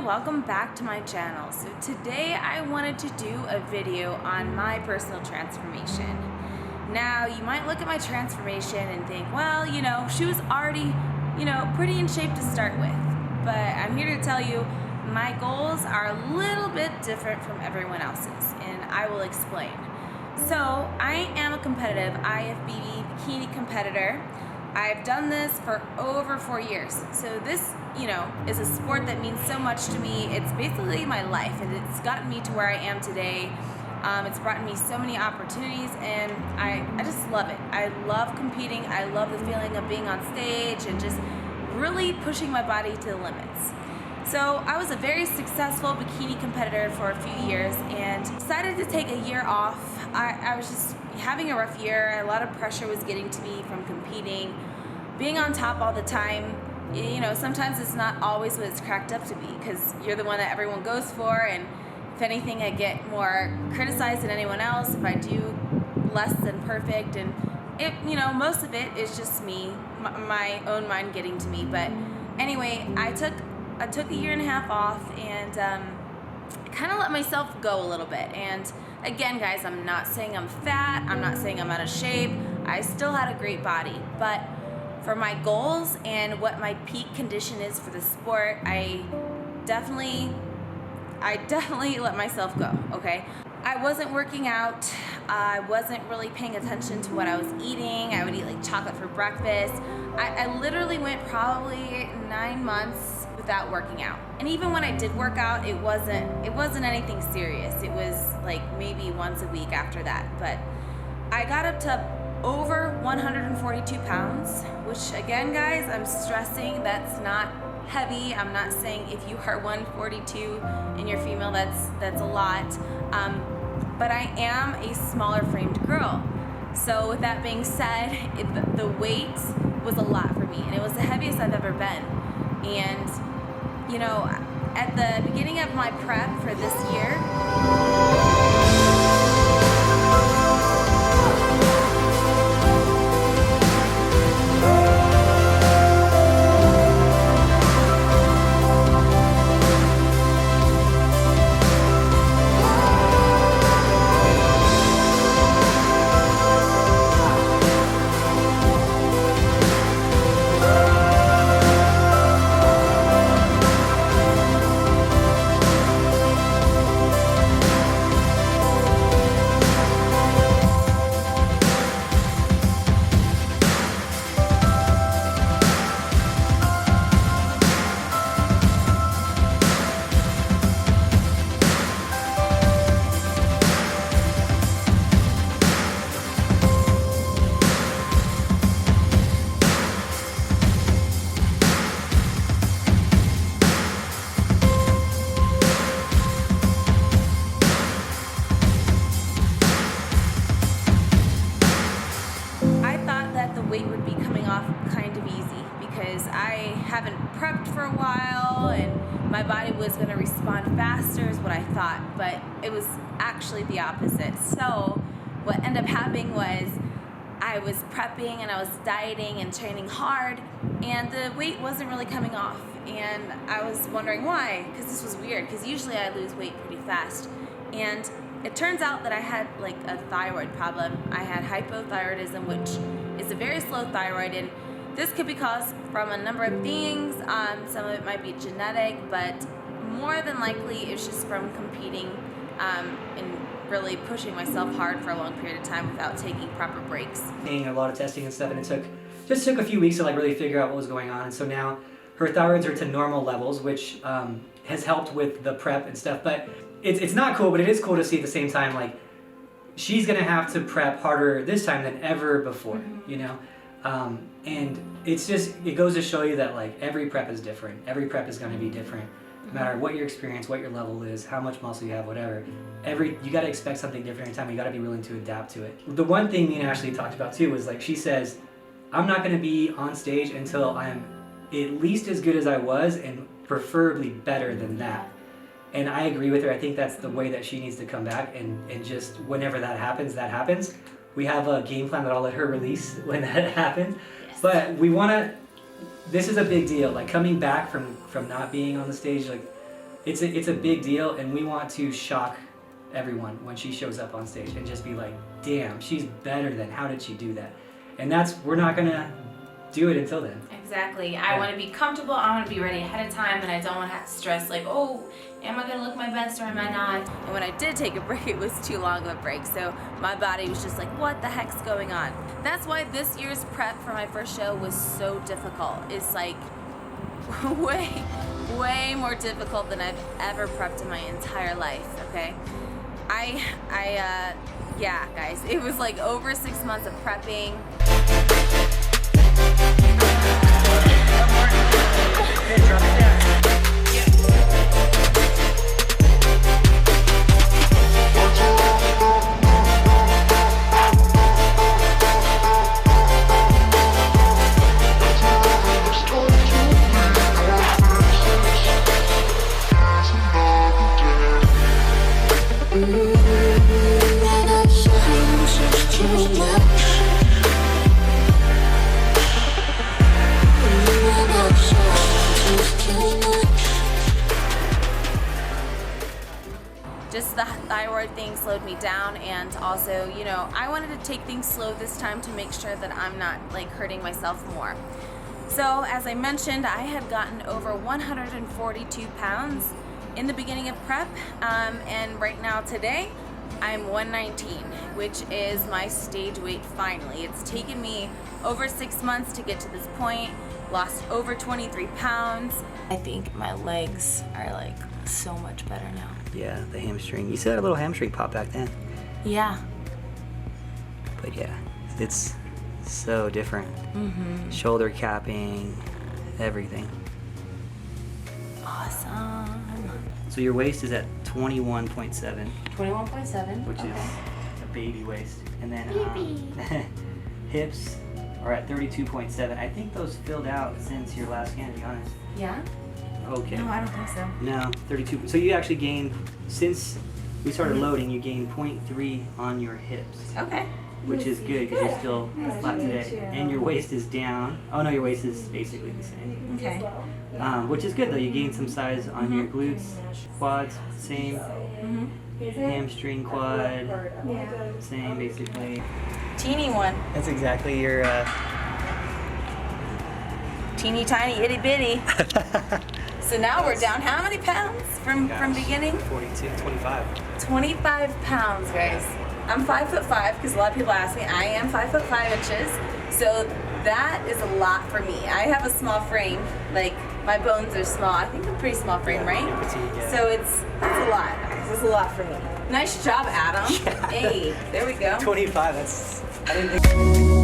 everyone, welcome back to my channel. So today I wanted to do a video on my personal transformation. Now you might look at my transformation and think, well, she was already, pretty in shape to start with. But I'm here to tell you my goals are a little bit different from everyone else's, and I will explain. So I am a competitive IFBB Bikini competitor. I've done this for over 4 years. So this, is a sport that means so much to me. It's basically my life, and it's gotten me to where I am today. It's brought me so many opportunities, and I just love it. I love competing. I love the feeling of being on stage and just really pushing my body to the limits. So I was a very successful bikini competitor for a few years and decided to take a year off. I was just having a rough year. A lot of pressure was getting to me from competing, being on top all the time. Sometimes it's not always what it's cracked up to be, because you're the one that everyone goes for, and if anything, I get more criticized than anyone else if I do less than perfect, and most of it is just me, my own mind getting to me. But anyway, I took a year and a half off and kind of let myself go a little bit. And again, guys, I'm not saying I'm fat, I'm not saying I'm out of shape. I still had a great body, but for my goals and what my peak condition is for the sport, I definitely let myself go, okay? I wasn't working out. I wasn't really paying attention to what I was eating. I would eat like chocolate for breakfast. I literally went probably 9 months without working out. And even when I did work out, it wasn't anything serious. It was like maybe once a week after that. But I got up to over 142 pounds, which again, guys, I'm stressing that's not heavy. I'm not saying if you are 142 and you're female, that's a lot. But I am a smaller framed girl. So with that being said, the weight was a lot for me, and it was the heaviest I've ever been. And at the beginning of my prep for this year, weight would be coming off kind of easy because I haven't prepped for a while and my body was going to respond faster is what I thought, but it was actually the opposite. So what ended up happening was I was prepping and I was dieting and training hard, and the weight wasn't really coming off, and I was wondering why, because this was weird, because usually I lose weight pretty fast. And it turns out that I had like a thyroid problem. I had hypothyroidism, which is a very slow thyroid, and this could be caused from a number of things. Some of it might be genetic, but more than likely it's just from competing and really pushing myself hard for a long period of time without taking proper breaks. A lot of testing and stuff, and it just took a few weeks to like really figure out what was going on. And so now her thyroids are to normal levels, which has helped with the prep and stuff. But it's not cool, but it is cool to see at the same time, like, she's gonna have to prep harder this time than ever before, and it goes to show you that like every prep is different. Every prep is gonna be different, no matter what your experience, what your level is, how much muscle you have, whatever. You gotta expect something different every time. You gotta be willing to adapt to it. The one thing me and Ashley talked about too was, like, she says, I'm not gonna be on stage until I'm at least as good as I was, and preferably better than that. And I agree with her. I think that's the way that she needs to come back, and just whenever that happens. We have a game plan that I'll let her release when that happens. Yes. But we want to, this is a big deal. Like, coming back from not being on the stage, like, it's a big deal, and we want to shock everyone when she shows up on stage and just be like, damn, she's better than, how did she do that? And we're not gonna do it until then. Exactly. I want to be comfortable. I want to be ready ahead of time, and I don't want to have to stress like, oh, am I gonna look my best or am I not? And when I did take a break, it was too long of a break, so my body was just like, what the heck's going on? That's why this year's prep for my first show was so difficult. It's like way more difficult than I've ever prepped in my entire life. Okay, yeah, guys, it was like over 6 months of prepping. Just the thyroid thing slowed me down, and also, you know, I wanted to take things slow this time to make sure that I'm not like hurting myself more. So as I mentioned, I had gotten over 142 pounds in the beginning of prep, and right now today I'm 119, which is my stage weight finally. It's taken me over 6 months to get to this point, lost over 23 pounds. I think my legs are like so much better now. Yeah, the hamstring. You still had a little hamstring pop back then. Yeah. But yeah, it's so different. Mm-hmm. Shoulder capping, everything. Awesome. So your waist is at 21.7. 21.7. Which is a baby waist. And then hips are at 32.7. I think those filled out since your last scan, to be honest. Yeah? Okay. No, I don't think so. No, 32. So you actually gained, since we started loading, you gained 0.3 on your hips. Okay. Which is good because you're still flat today. And your waist is down. Oh no, your waist is basically the same. Okay. Which is good though. You gained some size on your glutes, quads, same. Hamstring, quad, same basically. Teeny one. That's exactly your. Teeny tiny itty bitty. So now we're down how many pounds from beginning? 42, 25. 25 pounds, guys. I'm 5'5" because a lot of people ask me. I am 5'5" inches, so that is a lot for me. I have a small frame, like my bones are small. I think I'm pretty small frame, right? So that's a lot. It's a lot for me. Nice job, Adam. Yeah. Hey, there we go. 25. That's. I didn't think.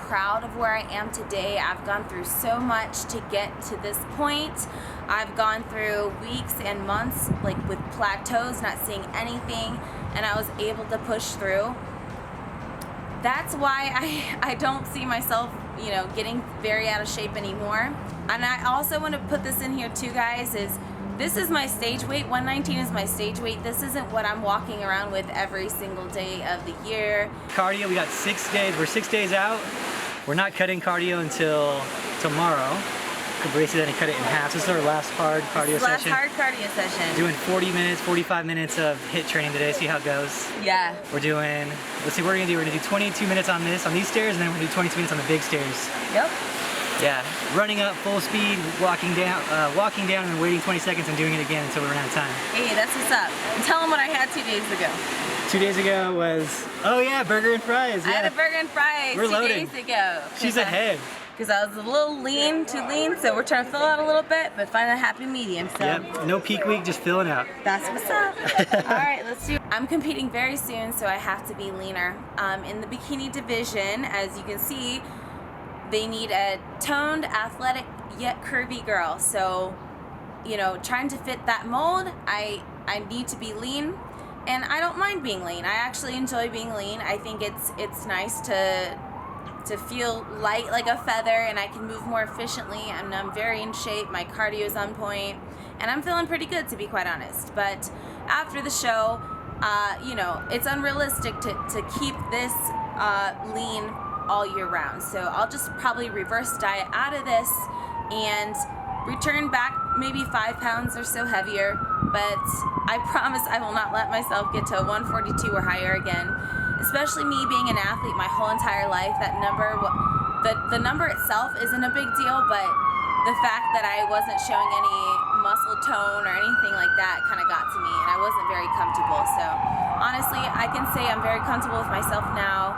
Proud of where I am today. I've gone through so much to get to this point. I've gone through weeks and months like with plateaus, not seeing anything, and I was able to push through. That's why I don't see myself, you know, getting very out of shape anymore. And I also want to put this in here too, guys, is this is my stage weight. 119 is my stage weight. This isn't what I'm walking around with every single day of the year. Cardio, we got 6 days. We're 6 days out. We're not cutting cardio until tomorrow. Basically, then cut it in half. This is our last hard cardio session. Last hard cardio session. Doing 40 minutes, 45 minutes of HIIT training today. See how it goes. Yeah. We're doing, let's see what we're gonna do. We're gonna do 22 minutes on these stairs, and then we're gonna do 22 minutes on the big stairs. Yep. Yeah, running up full speed, walking down and waiting 20 seconds and doing it again until we run out of time. Hey, that's what's up. And tell them what I had 2 days ago. 2 days ago was, oh yeah, burger and fries. Yeah. I had a burger and fries We're 2 loading. days ago. She's ahead. Because I was a little too lean, so we're trying to fill out a little bit, but find a happy medium. So Yep, no peak week, just filling out. that's what's up. All right, let's do it. I'm competing very soon, so I have to be leaner. In the bikini division, as you can see, they need a toned, athletic, yet curvy girl. So, you know, trying to fit that mold, I need to be lean. And I don't mind being lean. I actually enjoy being lean. I think it's nice to feel light like a feather, and I can move more efficiently. I'm very in shape. My cardio is on point, and I'm feeling pretty good, to be quite honest. But after the show, you know, it's unrealistic to keep this lean all year round. So I'll just probably reverse diet out of this and return back maybe 5 pounds or so heavier. But I promise I will not let myself get to 142 or higher again. Especially me being an athlete my whole entire life, that number, the number itself isn't a big deal, but the fact that I wasn't showing any muscle tone or anything like that kind of got to me, and I wasn't very comfortable. So honestly, I can say I'm very comfortable with myself now.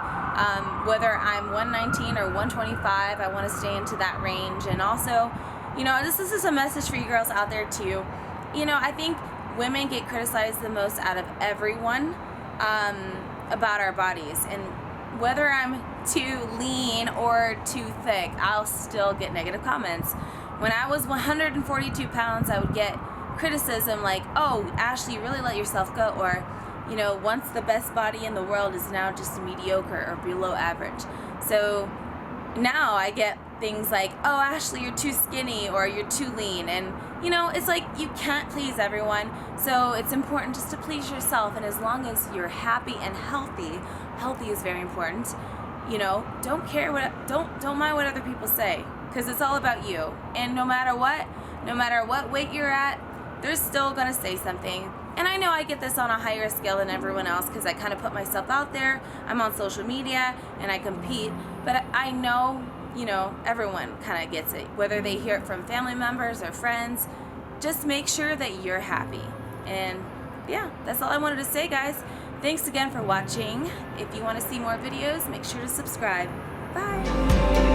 Whether I'm 119 or 125, I want to stay into that range. And also, you know, this is a message for you girls out there too. You know, I think women get criticized the most out of everyone about our bodies, and whether I'm too lean or too thick, I'll still get negative comments. When I was 142 pounds, I would get criticism like, oh, Ashley, you really let yourself go, or, you know, once the best body in the world is now just mediocre or below average. So now I get things like, oh, Ashley, you're too skinny, or you're too lean. And, you know, it's like you can't please everyone. So it's important just to please yourself. And as long as you're happy and healthy is very important. You know, don't mind what other people say, because it's all about you. And no matter what weight you're at, they're still gonna say something. And I know I get this on a higher scale than everyone else, because I kind of put myself out there. I'm on social media and I compete, but I know, you know, everyone kind of gets it, whether they hear it from family members or friends. Just make sure that you're happy. And yeah, that's all I wanted to say, guys. Thanks again for watching. If you want to see more videos, make sure to subscribe. Bye.